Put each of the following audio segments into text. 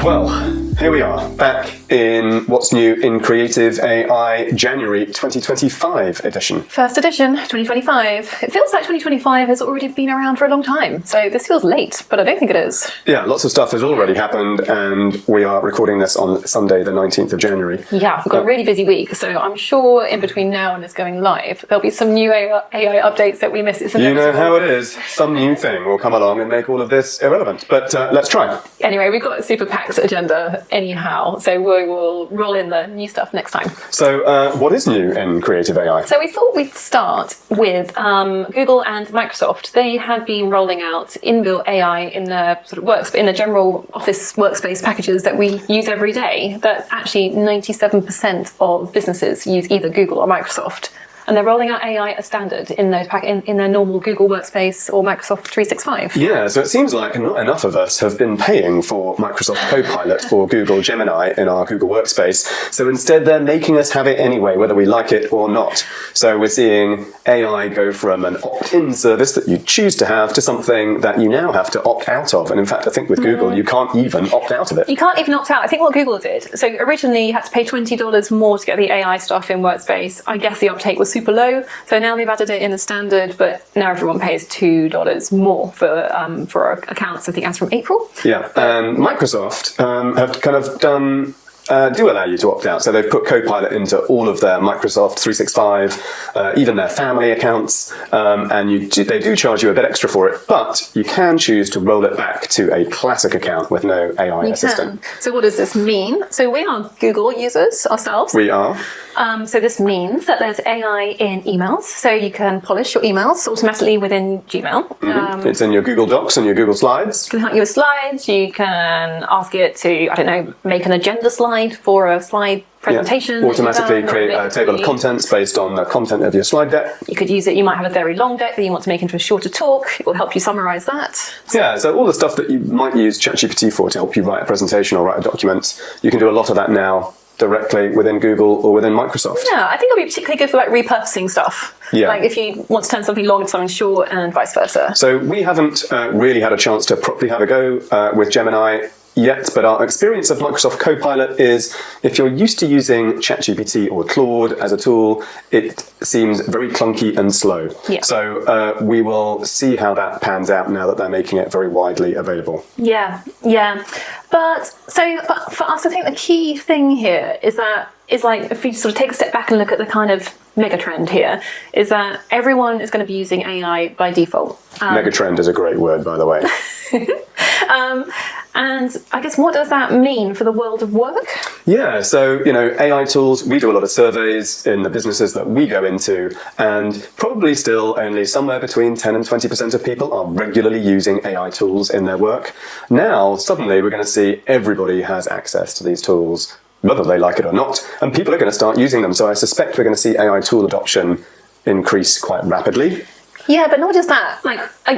Well, here we are, back in What's New in Creative AI January 2025 edition. First edition, 2025. It feels like 2025 has already been around for a long time, so this feels late, but I don't think it is. Yeah, lots of stuff has already happened, and we are recording this on Sunday, the 19th of January. Yeah, we've got a really busy week, so I'm sure in between now and it's going live, there'll be some new AI updates that we miss. You know how it is. Some new thing will come along and make all of this irrelevant, but let's try. Anyway, we've got a super packed agenda anyhow, so we will roll in the new stuff next time. So what is new in Creative AI? So we thought we'd start with Google and Microsoft. They had been rolling out inbuilt AI in their sort of in the general office workspace packages that we use every day. That actually 97% of businesses use either Google or Microsoft. And they're rolling out AI as standard in those in their normal Google Workspace or Microsoft 365. Yeah, so it seems like not enough of us have been paying for Microsoft Copilot or Google Gemini in our Google Workspace. So instead, they're making us have it anyway, whether we like it or not. So we're seeing AI go from an opt-in service that you choose to have to something that you now have to opt out of. And in fact, I think with Google, you can't even opt out of it. You can't even opt out. I think what Google did, so originally you had to pay $20 more to get the AI stuff in Workspace. I guess the uptake was super low, so now they've added it in as standard, but now everyone pays $2 more for accounts. I think that's from April. Yeah, and Microsoft have kind of done do allow you to opt out. So they've put Copilot into all of their Microsoft 365, even their family accounts, and they do charge you a bit extra for it, but you can choose to roll it back to a classic account with no AI assistant. So what does this mean? So we are Google users ourselves. We are. So this means that there's AI in emails, so you can polish your emails automatically within Gmail. Mm-hmm. It's in your Google Docs and your Google Slides. You can help you with slides. You can ask it to, I don't know, make an agenda slide for a slide presentation. Yeah. Automatically create a table of contents based on the content of your slide deck. You could use it, you might have a very long deck that you want to make into a shorter talk. It will help you summarize that. Yeah, so all the stuff that you might use ChatGPT for to help you write a presentation or write a document, you can do a lot of that now directly within Google or within Microsoft. Yeah, I think it'll be particularly good for like repurposing stuff. Yeah. Like if you want to turn something long into something short and vice versa. So we haven't really had a chance to properly have a go with Gemini yet, but our experience of Microsoft Copilot is if you're used to using ChatGPT or Claude as a tool, it seems very clunky and slow. Yeah. So we will see how that pans out now that they're making it very widely available. Yeah. But for us, I think the key thing here is like if we sort of take a step back and look at the kind of mega trend here, is that everyone is going to be using AI by default. Mega trend is a great word, by the way. And I guess what does that mean for the world of work? Yeah, so, AI tools, we do a lot of surveys in the businesses that we go into, and probably still only somewhere between 10 and 20% of people are regularly using AI tools in their work. Now, suddenly, we're going to see everybody has access to these tools, whether they like it or not, and people are going to start using them. So I suspect we're going to see AI tool adoption increase quite rapidly. Yeah, but not just that. Like, I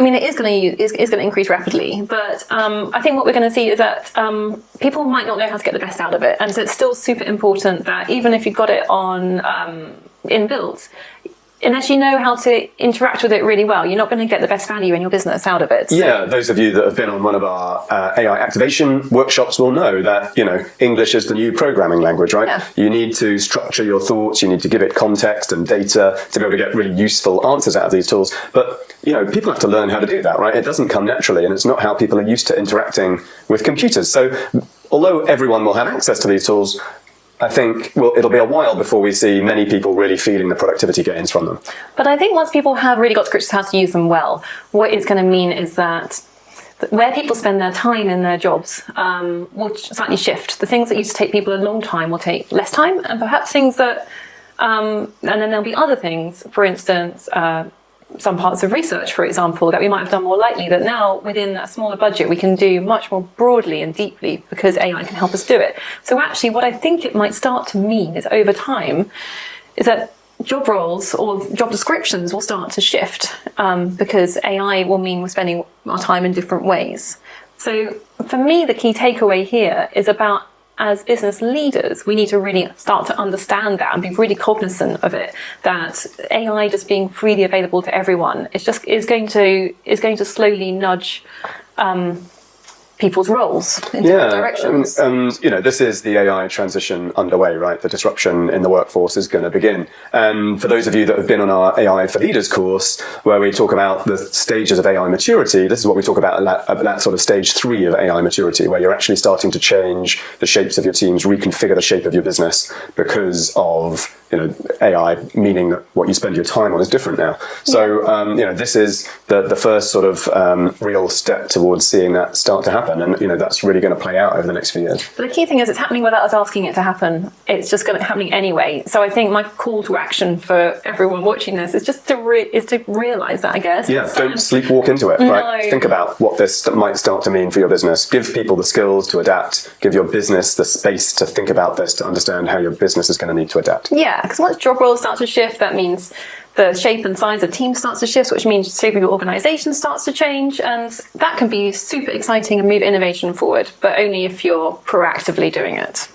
mean, it is going to increase rapidly. But I think what we're going to see is that people might not know how to get the best out of it, and so it's still super important that even if you've got it on inbuilt, unless you know how to interact with it really well, you're not going to get the best value in your business out of it. So. Yeah, those of you that have been on one of our AI activation workshops will know that, English is the new programming language, right? Yeah. You need to structure your thoughts, you need to give it context and data to be able to get really useful answers out of these tools. But, people have to learn how to do that, right? It doesn't come naturally, and it's not how people are used to interacting with computers. So although everyone will have access to these tools, I think it'll be a while before we see many people really feeling the productivity gains from them. But I think once people have really got to grips with how to use them well, what it's going to mean is that where people spend their time in their jobs will slightly shift. The things that used to take people a long time will take less time, and perhaps things that, and then there'll be other things, for instance, some parts of research, for example, that we might have done more lightly, that now within that smaller budget we can do much more broadly and deeply because AI can help us do it. So actually what I think it might start to mean is over time is that job roles or job descriptions will start to shift because AI will mean we're spending our time in different ways. So for me, the key takeaway here is about as business leaders, we need to really start to understand that and be really cognizant of it, that AI just being freely available to everyone is going to slowly nudge people's roles in different directions. And this is the AI transition underway, right? The disruption in the workforce is going to begin. And for those of you that have been on our AI for Leaders course, where we talk about the stages of AI maturity, this is what we talk about at that sort of stage 3 of AI maturity, where you're actually starting to change the shapes of your teams, reconfigure the shape of your business because of AI, meaning that what you spend your time on is different now. So, this is the first sort of real step towards seeing that start to happen. And, that's really going to play out over the next few years. But the key thing is it's happening without us asking it to happen. It's just going to happening anyway. So I think my call to action for everyone watching this is just to realise that, I guess. Yeah, don't sleepwalk into it, right? No. Think about what this might start to mean for your business. Give people the skills to adapt. Give your business the space to think about this, to understand how your business is going to need to adapt. Yeah, because once job roles start to shift, that means the shape and size of teams starts to shift, which means the shape of your organisation starts to change, and that can be super exciting and move innovation forward, but only if you're proactively doing it.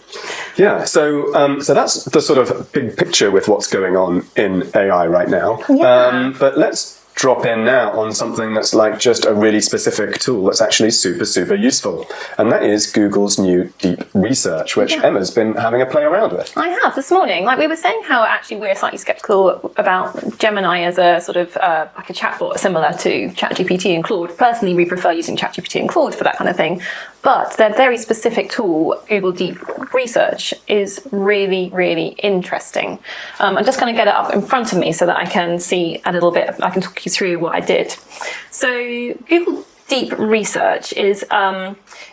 Yeah, so that's the sort of big picture with what's going on in AI right now. Yeah. But let's drop in now on something that's like just a really specific tool that's actually super, super useful. And that is Google's new Deep Research, which Emma's been having a play around with. I have this morning. Like we were saying how actually we're slightly skeptical about Gemini as a sort of like a chatbot similar to ChatGPT and Claude. Personally, we prefer using ChatGPT and Claude for that kind of thing. But their very specific tool, Google Deep Research, is really, really interesting. I'm just going to get it up in front of me so that I can see a little bit, I can talk you through what I did. So Google Deep Research is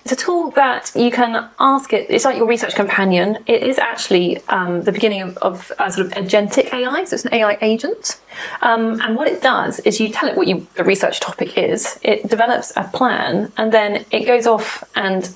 it's a tool that you can ask it. It's like your research companion. It is actually the beginning of a sort of agentic AI, so it's an AI agent. And what it does is you tell it what the research topic is. It develops a plan, and then it goes off and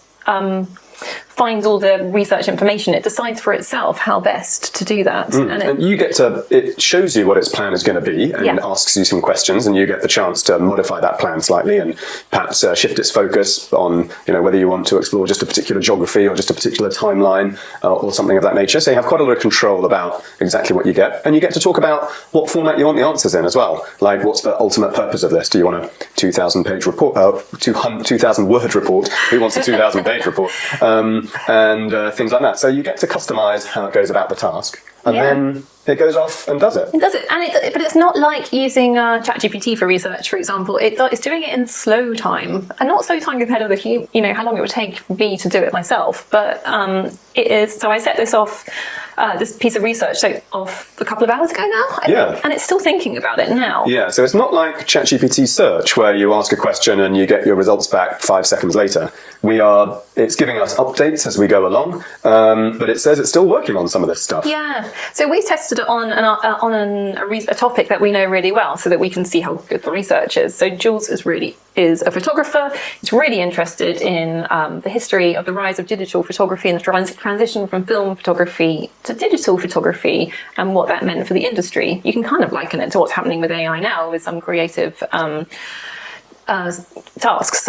finds all the research information. It decides for itself how best to do that. And you get to, it shows you what its plan is going to be and asks you some questions, and you get the chance to modify that plan slightly and perhaps shift its focus on, whether you want to explore just a particular geography or just a particular timeline or something of that nature. So you have quite a lot of control about exactly what you get, and you get to talk about what format you want the answers in as well. Like, what's the ultimate purpose of this? Do you want a 2,000-page report, 2,000-word report? Who wants a 2,000-page report? And things like that. So you get to customize how it goes about the task, and then it goes off and does it. It does it, but it's not like using ChatGPT for research, for example. It's doing it in slow time, and not slow time compared to how long it would take me to do it myself. But it is. So I set this off, this piece of research off a couple of hours ago now. I think, and it's still thinking about it now. Yeah. So it's not like ChatGPT search where you ask a question and you get your results back 5 seconds later. It's giving us updates as we go along, but it says it's still working on some of this stuff. Yeah. So we tested it on a topic that we know really well, so that we can see how good the research is. So Jules is a photographer. He's really interested in the history of the rise of digital photography and the transition from film photography to digital photography and what that meant for the industry. You can kind of liken it to what's happening with AI now with some creative tasks.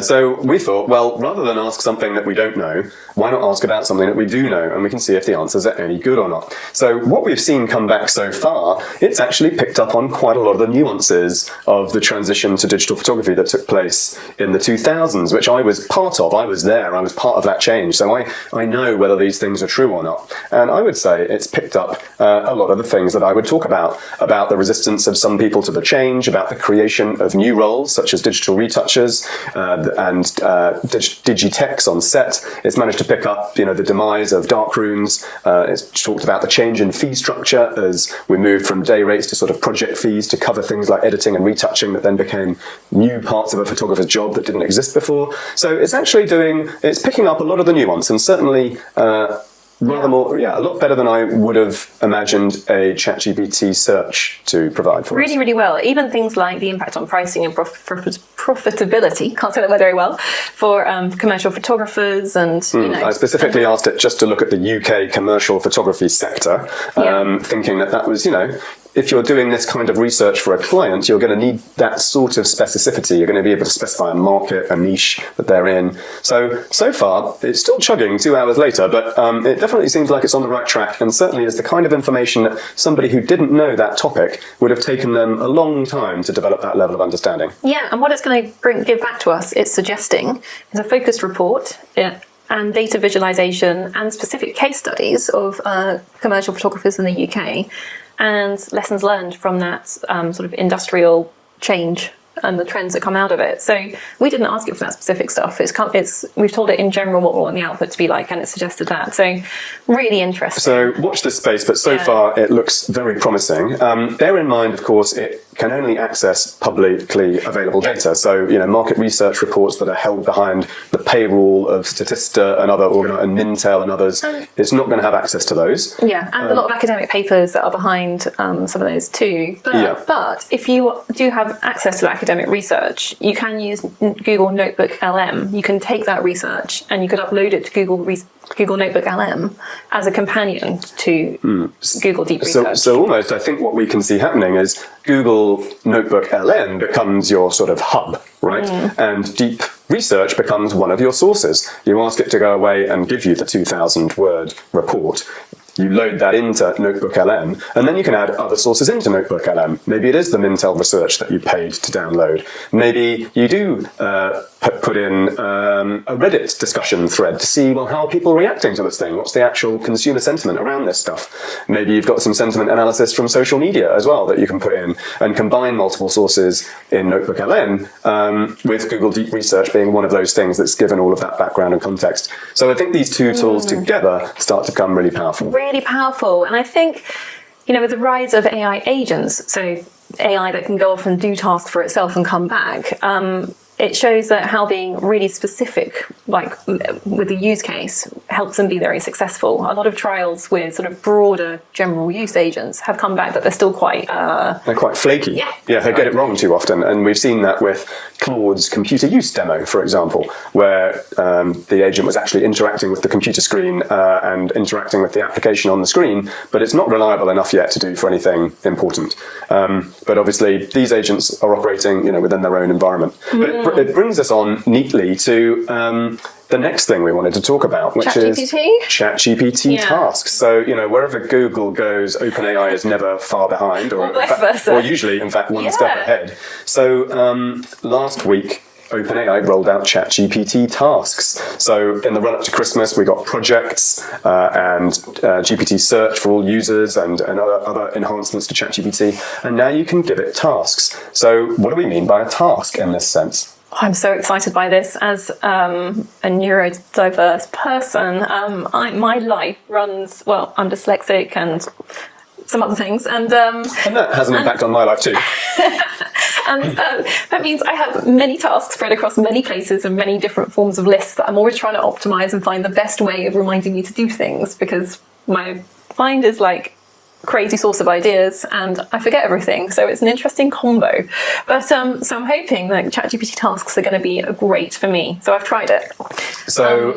So we thought, well, rather than ask something that we don't know, why not ask about something that we do know, and we can see if the answers are any good or not. So what we've seen come back so far, it's actually picked up on quite a lot of the nuances of the transition to digital photography that took place in the 2000s, which I was part of. I was there. I was part of that change. So I know whether these things are true or not. And I would say it's picked up a lot of the things that I would talk about the resistance of some people to the change, about the creation of new roles, such as digital retouchers and digitechs on set. It's managed to pick up, the demise of dark rooms. It's talked about the change in fee structure as we moved from day rates to sort of project fees to cover things like editing and retouching that then became new parts of a photographer's job that didn't exist before. So it's actually it's picking up a lot of the nuance, and certainly a lot better than I would have imagined a ChatGPT search to provide for us. Really, really well. Even things like the impact on pricing and profitability, can't say that word very well, for commercial photographers and, I specifically asked it just to look at the UK commercial photography sector, thinking that was, if you're doing this kind of research for a client, you're going to need that sort of specificity. You're going to be able to specify a market, a niche that they're in. So far, it's still chugging 2 hours later, but it definitely seems like it's on the right track, and certainly is the kind of information that somebody who didn't know that topic would have taken them a long time to develop that level of understanding. Yeah, and what it's going to give back to us, it's suggesting, is a focused report. And data visualization and specific case studies of commercial photographers in the UK, and lessons learned from that sort of industrial change and the trends that come out of it. So we didn't ask it for that specific stuff. We've told it in general what we want the output to be like, and it suggested that. So really interesting. So watch this space, but so far it looks very promising. Bear in mind, of course, it can only access publicly available data. So, market research reports that are held behind the paywall of Statista and other and Mintel and others, it's not going to have access to those. Yeah, and a lot of academic papers that are behind some of those too. But if you do have access to that academic research, you can use Google Notebook LM. You can take that research and you could upload it to Google Notebook LM as a companion to Google Deep Research. So almost, I think what we can see happening is Google Notebook LM becomes your sort of hub, right? And Deep Research becomes one of your sources. You ask it to go away and give you the 2,000-word report. You load that into Notebook LM, and then you can add other sources into Notebook LM. Maybe it is the Mintel research that you paid to download. Maybe you do put in a Reddit discussion thread to see, well, how are people reacting to this thing? What's the actual consumer sentiment around this stuff? Maybe you've got some sentiment analysis from social media as well that you can put in, and combine multiple sources in Notebook LM with Google Deep Research being one of those things that's given all of that background and context. So I think these two tools together start to become really powerful. Really powerful. And I think, with the rise of AI agents, so AI that can go off and do tasks for itself and come back, it shows that how being really specific, like with the use case, helps them be very successful. A lot of trials with sort of broader general use agents have come back that they're still quite... they're quite flaky. Yeah, they get it wrong too often. And we've seen that with Claude's computer use demo, for example, where the agent was actually interacting with the computer screen and interacting with the application on the screen, but it's not reliable enough yet to do for anything important. But obviously, these agents are operating, within their own environment. But it brings us on neatly to the next thing we wanted to talk about, which is ChatGPT Tasks. So, wherever Google goes, OpenAI is never far behind, or usually, in fact, one step ahead. So last week, OpenAI rolled out ChatGPT Tasks. So in the run-up to Christmas, we got projects and GPT search for all users and other enhancements to ChatGPT. And now you can give it tasks. So what do we mean by a task in this sense? I'm so excited by this. As a neurodiverse person, my life runs, I'm dyslexic and some other things. And that has an impact on my life too. And that means I have many tasks spread across many places and many different forms of lists that I'm always trying to optimize and find the best way of reminding me to do things, because my mind is like crazy source of ideas and I forget everything. So it's an interesting combo. But so I'm hoping that ChatGPT Tasks are going to be great for me. So I've tried it. So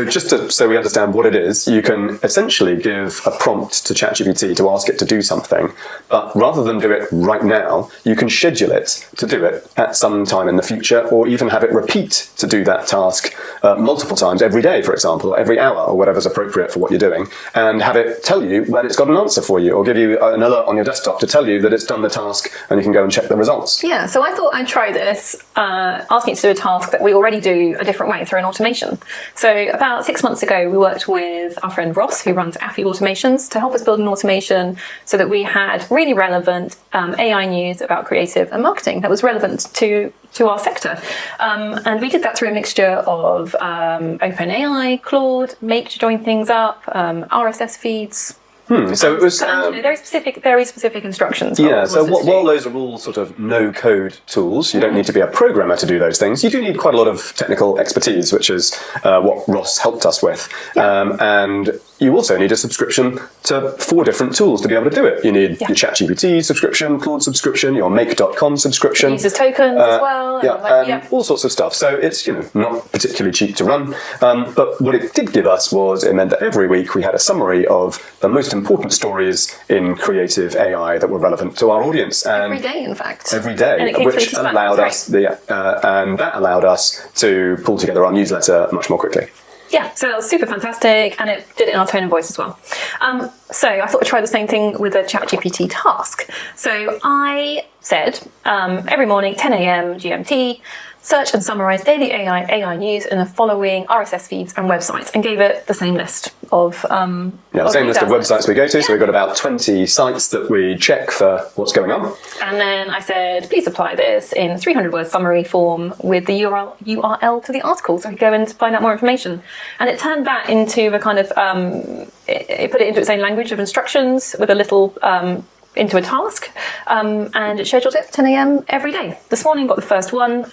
just so we understand what it is, you can essentially give a prompt to ChatGPT to ask it to do something, but rather than do it right now, you can schedule it to do it at some time in the future, or even have it repeat to do that task multiple times every day, for example, or every hour, or whatever's appropriate for what you're doing, and have it tell you when it's got an answer for you, or give you an alert on your desktop to tell you that it's done the task, and you can go and check the results. Yeah, so I thought I'd try this, asking it to do a task that we already do a different way through an automation. So about 6 months ago, we worked with our friend Ross, who runs Appy Automations, to help us build an automation so that we had really relevant AI news about creative and marketing that was relevant to our sector. And we did that through a mixture of OpenAI, Claude, Make to join things up, RSS feeds. So it was very specific instructions. Yeah. So while those are all sort of no-code tools, you don't need to be a programmer to do those things. You do need quite a lot of technical expertise, which is what Ross helped us with. And you also need a subscription to 4 different tools to be able to do it. You need your ChatGPT subscription, Claude subscription, your Make.com subscription. It uses tokens as well. And all sorts of stuff. So it's not particularly cheap to run. But what it did give us was it meant that every week we had a summary of the most important stories in creative AI that were relevant to our audience. And every day, in fact. Every day, And it came which through to Slack, allowed that's us and that allowed us to pull together our newsletter much more quickly. Yeah, so that was super fantastic, and it did it in our tone of voice as well. So I thought I'd try the same thing with a ChatGPT task. So I said every morning, 10 a.m. GMT, search and summarize daily AI news in the following RSS feeds and websites, and gave it the same list of same list of websites we go to. So we've got about 20 sites that we check for what's going on. And then I said, please apply this in 300-word summary form with the URL to the article, so I could go and find out more information. And it turned that into a kind of it put it into its own language of instructions with a little into a task, and it scheduled it for 10 a.m. every day. This morning got the first one.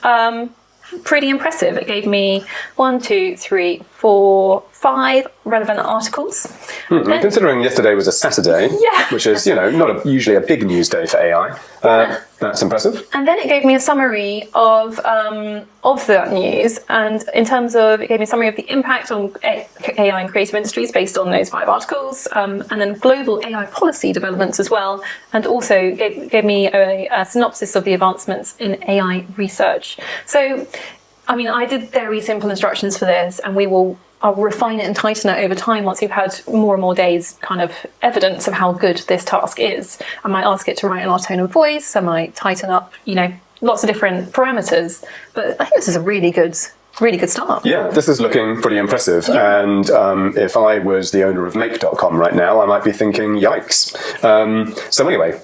Pretty impressive. It gave me 1, 2, 3, 4, 5 relevant articles. Considering yesterday was a Saturday, which is not usually a big news day for AI, that's impressive. And then it gave me a summary of that news, and in terms of, it gave me a summary of the impact on AI and creative industries based on those 5 articles, and then global AI policy developments as well, and also gave me a synopsis of the advancements in AI research. So, I mean, I did very simple instructions for this, and I'll refine it and tighten it over time once we've had more and more days kind of evidence of how good this task is. I might ask it to write in our tone of voice, I might tighten up, lots of different parameters. But I think this is a really good start. Yeah, this is looking pretty impressive. Yeah. And if I was the owner of make.com right now, I might be thinking, yikes. So anyway,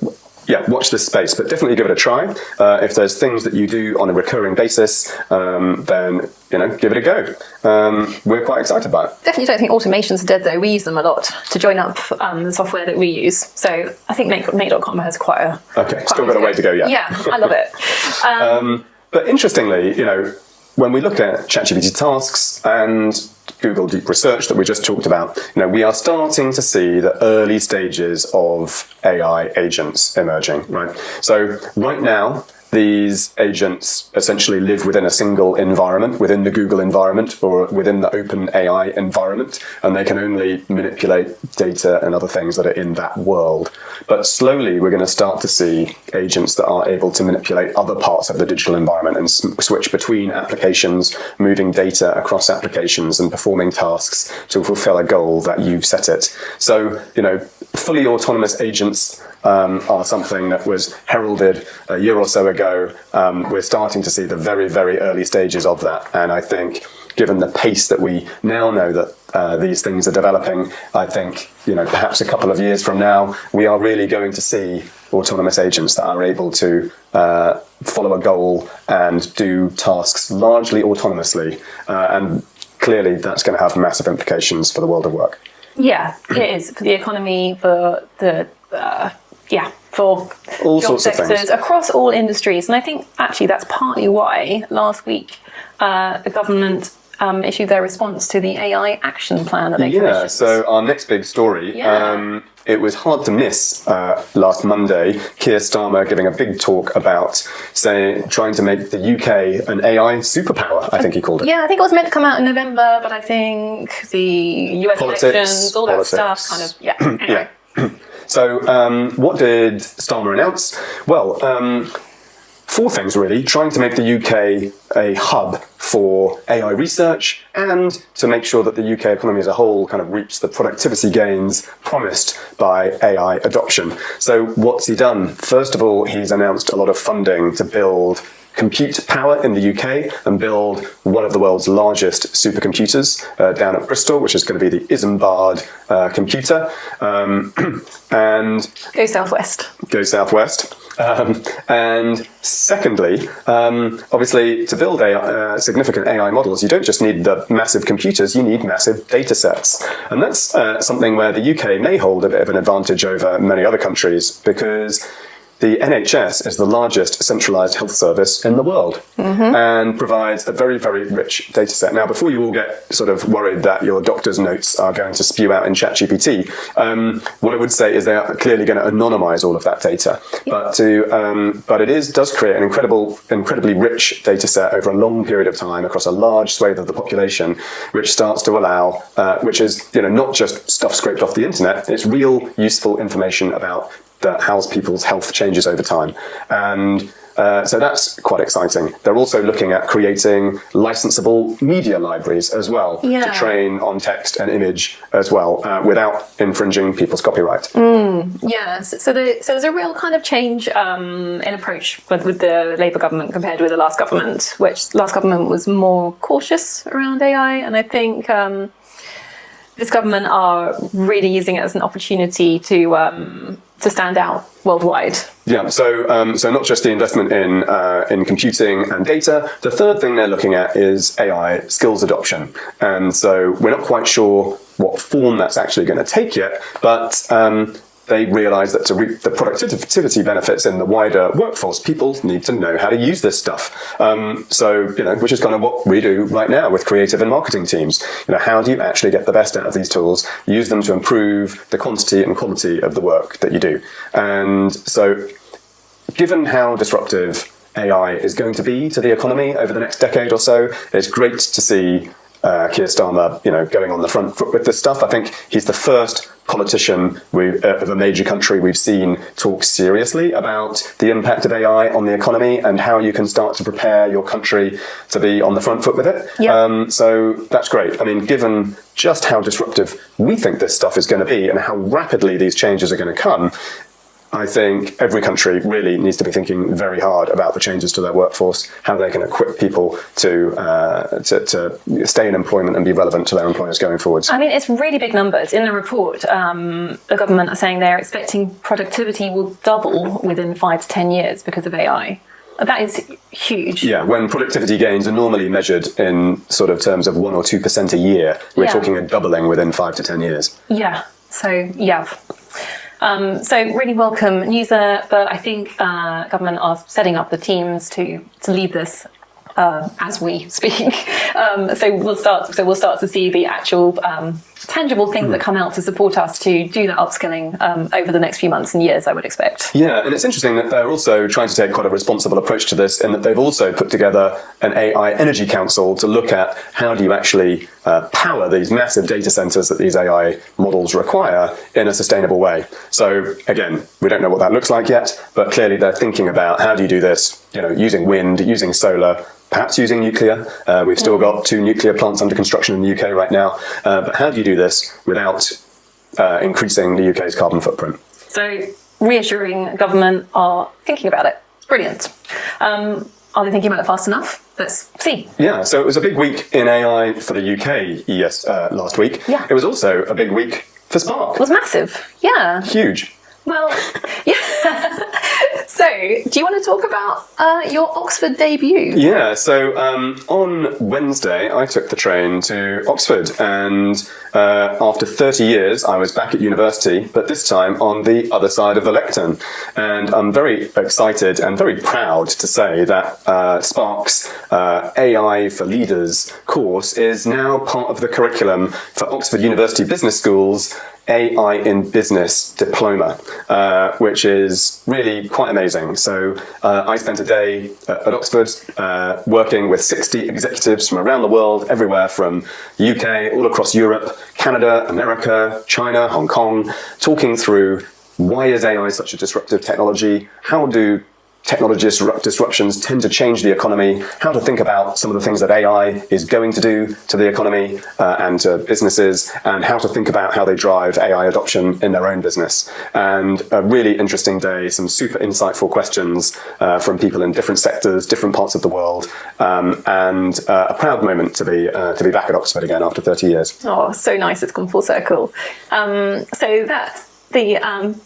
watch this space, but definitely give it a try. If there's things that you do on a recurring basis, then give it a go. We're quite excited about it. Definitely don't think automations are dead, though. We use them a lot to join up the software that we use. So I think make.com has quite a... Okay, still got a way to go yet. Yeah, I love it. But interestingly, when we look at ChatGPT Tasks and Google Deep Research that we just talked about, we are starting to see the early stages of AI agents emerging, right? So right now, these agents essentially live within a single environment, within the Google environment or within the OpenAI environment, and they can only manipulate data and other things that are in that world. But slowly, we're going to start to see agents that are able to manipulate other parts of the digital environment and switch between applications, moving data across applications and performing tasks to fulfill a goal that you've set it. So, fully autonomous agents are something that was heralded a year or so ago. We're starting to see the very, very early stages of that. And I think, given the pace that we now know that these things are developing, I think, perhaps a couple of years from now, we are really going to see autonomous agents that are able to follow a goal and do tasks largely autonomously. And clearly, that's going to have massive implications for the world of work. Yeah, it is, for the economy, for for all job sorts of sectors things across all industries. And I think actually that's partly why last week the government issued their response to the AI action plan that they commissioned. So our next big story, it was hard to miss last Monday, Keir Starmer giving a big talk about trying to make the UK an AI superpower, I think he called it. Yeah, I think it was meant to come out in November, but I think the US elections, all that stuff kind of, anyway. So what did Starmer announce? Well, 4 things really: trying to make the UK a hub for AI research and to make sure that the UK economy as a whole kind of reaps the productivity gains promised by AI adoption. So what's he done? First of all, he's announced a lot of funding to build compute power in the UK and build one of the world's largest supercomputers down at Bristol, which is going to be the Isambard computer. And Go Southwest. Go Southwest. And secondly, obviously, to build significant AI models, you don't just need the massive computers, you need massive data sets. And that's something where the UK may hold a bit of an advantage over many other countries, because the NHS is the largest centralised health service in the world and provides a very, very rich data set. Now, before you all get sort of worried that your doctor's notes are going to spew out in ChatGPT, what I would say is they are clearly going to anonymise all of that data. But it does create an incredibly rich data set over a long period of time across a large swathe of the population, which starts to allow, which is not just stuff scraped off the internet, it's real useful information about how people's health changes over time. And so that's quite exciting. They're also looking at creating licensable media libraries as well to train on text and image as well without infringing people's copyright. Yeah, so there's a real kind of change in approach with the Labour government compared with the last government, which last government was more cautious around AI. And I think this government are really using it as an opportunity to stand out worldwide. Yeah, so not just the investment in computing and data. The third thing they're looking at is AI skills adoption. And so we're not quite sure what form that's actually going to take yet, but they realise that to reap the productivity benefits in the wider workforce, people need to know how to use this stuff. Which is kind of what we do right now with creative and marketing teams. How do you actually get the best out of these tools, use them to improve the quantity and quality of the work that you do? And so, given how disruptive AI is going to be to the economy over the next decade or so, it's great to see Keir Starmer, going on the front foot with this stuff. I think he's the first politician of a major country we've seen talk seriously about the impact of AI on the economy and how you can start to prepare your country to be on the front foot with it. Yep. So that's great. I mean, given just how disruptive we think this stuff is going to be and how rapidly these changes are going to come, I think every country really needs to be thinking very hard about the changes to their workforce, how they can equip people to stay in employment and be relevant to their employers going forwards. I mean, it's really big numbers. In the report, the government are saying they're expecting productivity will double within 5 to 10 years because of AI. That is huge. Yeah, when productivity gains are normally measured in sort of terms of 1 or 2% a year, we're talking a doubling within 5 to 10 years. Yeah, so so really welcome news there, but I think government are setting up the teams to lead this as we speak. So we'll start to see the actual tangible things that come out to support us to do that upskilling over the next few months and years, I would expect. Yeah, and it's interesting that they're also trying to take quite a responsible approach to this, in that they've also put together an AI Energy Council to look at how do you actually power these massive data centers that these AI models require in a sustainable way. So again, we don't know what that looks like yet, but clearly they're thinking about how do you do this, using wind, using solar, perhaps using nuclear. We've still got 2 nuclear plants under construction in the UK right now. But how do you do this without increasing the UK's carbon footprint? So reassuring government are thinking about it. Brilliant. Are they thinking about it fast enough? Let's see. Yeah, so it was a big week in AI for the UK last week. Yeah. It was also a big week for Spark. It was massive. Yeah. Huge. Well, yeah. So, do you want to talk about your Oxford debut? Yeah, so on Wednesday, I took the train to Oxford, and after 30 years, I was back at university, but this time on the other side of the lectern. And I'm very excited and very proud to say that Spark's AI for Leaders course is now part of the curriculum for Oxford University Business School's AI in Business diploma, which is really quite amazing. So I spent a day at Oxford working with 60 executives from around the world, everywhere from the UK, all across Europe, Canada, America, China, Hong Kong, talking through why is AI such a disruptive technology, how do technology disruptions tend to change the economy, how to think about some of the things that AI is going to do to the economy and to businesses, and how to think about how they drive AI adoption in their own business. And a really interesting day, some super insightful questions from people in different sectors, different parts of the world, and a proud moment to be back at Oxford again after 30 years. Oh, so nice, it's come full circle. So that's the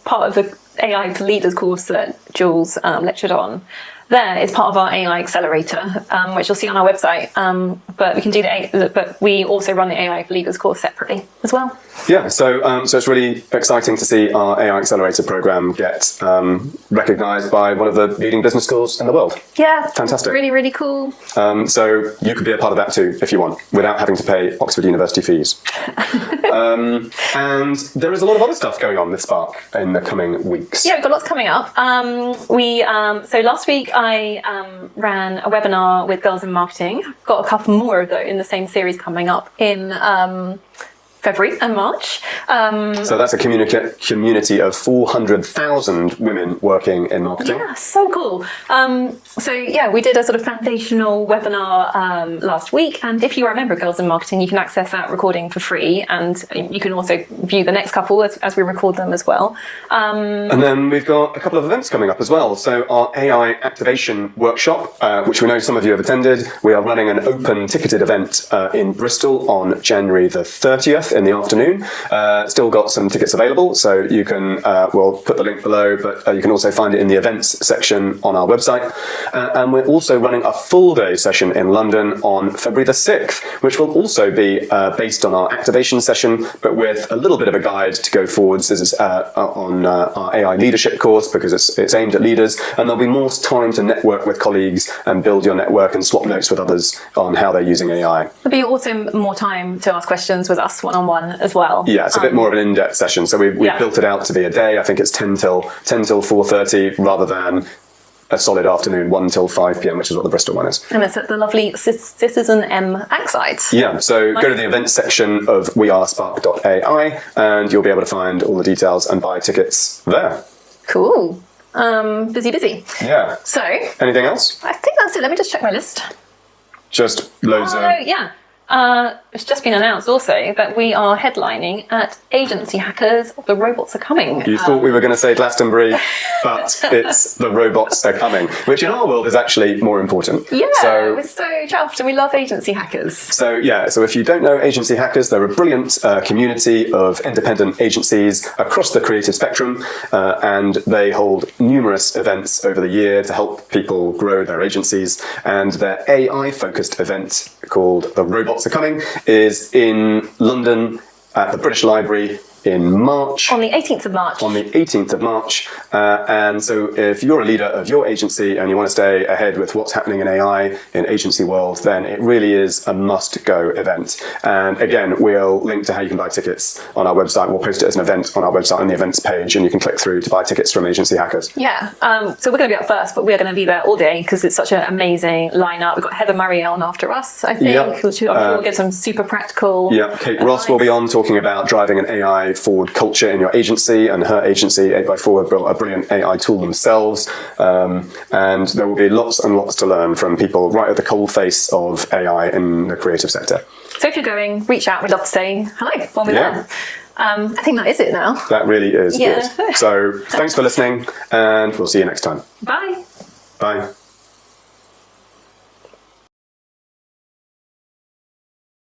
part of the AI for Leaders course that Jules lectured on. there is part of our AI accelerator, which you'll see on our website. But we can do but we also run the AI for leaders course separately as well. Yeah, so it's really exciting to see our AI accelerator program get recognised by one of the leading business schools in the world. Yeah, fantastic. Really, really cool. So you could be a part of that too if you want, without having to pay Oxford University fees. And there is a lot of other stuff going on with Spark in the coming weeks. Yeah, we've got lots coming up. So last week I ran a webinar with Girls in Marketing. I've got a couple more of those in the same series coming up in February and March. So that's a community of 400,000 women working in marketing. Yeah, so cool. We did a sort of foundational webinar last week, and if you are a member of Girls in Marketing, you can access that recording for free, and you can also view the next couple as we record them as well. And then we've got a couple of events coming up as well. So our AI activation workshop, which we know some of you have attended, we are running an open ticketed event in Bristol on January the 30th in the afternoon. Still got some tickets available, so you can, we'll put the link below, but you can also find it in the events section on our website. And we're also running a full day session in London on February the 6th, which will also be based on our activation session, but with a little bit of a guide to go forwards. This is on our AI leadership course, because it's aimed at leaders, and there'll be more time to network with colleagues and build your network and swap notes with others on how they're using AI. There'll be also more time to ask questions with us one-on-one as well. Yeah, it's a bit more of an in-depth session. So we've built it out to be a day. I think it's 10 till 4:30 rather than a solid afternoon, 1 till 5 p.m, which is what the Bristol one is. And it's at the lovely Citizen M Hack site. Yeah, so go to the events section of wearespark.ai and you'll be able to find all the details and buy tickets there. Cool. Busy. Yeah. So, anything else? I think that's it. Let me just check my list. Just loads of... yeah. It's just been announced also that we are headlining at Agency Hackers. The Robots Are Coming. You thought we were going to say Glastonbury, but it's The Robots Are Coming, which in our world is actually more important. Yeah, we're so chuffed and we love Agency Hackers. So if you don't know Agency Hackers, they're a brilliant community of independent agencies across the creative spectrum, and they hold numerous events over the year to help people grow their agencies. And their AI-focused event called The Robots Are Coming is in London at the British Library in March. On the 18th of March. On the 18th of March. And so if you're a leader of your agency and you want to stay ahead with what's happening in AI in agency world, then it really is a must-go event. And again, we'll link to how you can buy tickets on our website. We'll post it as an event on our website on the events page, and you can click through to buy tickets from Agency Hackers. Yeah. So we're going to be up first, but we're going to be there all day because it's such an amazing lineup. We've got Heather Murray on after us, I think. Yep. I'm sure we'll get some super practical... Yeah, Kate Ross will be on talking about driving an AI forward culture in your agency, and her agency 8x4 have built a brilliant AI tool themselves, and there will be lots and lots to learn from people right at the coalface of AI in the creative sector. So if you're going, reach out. We'd love to say hello when we're there. I think that is it now. That really is good. So thanks for listening, and we'll see you next time. Bye. Bye.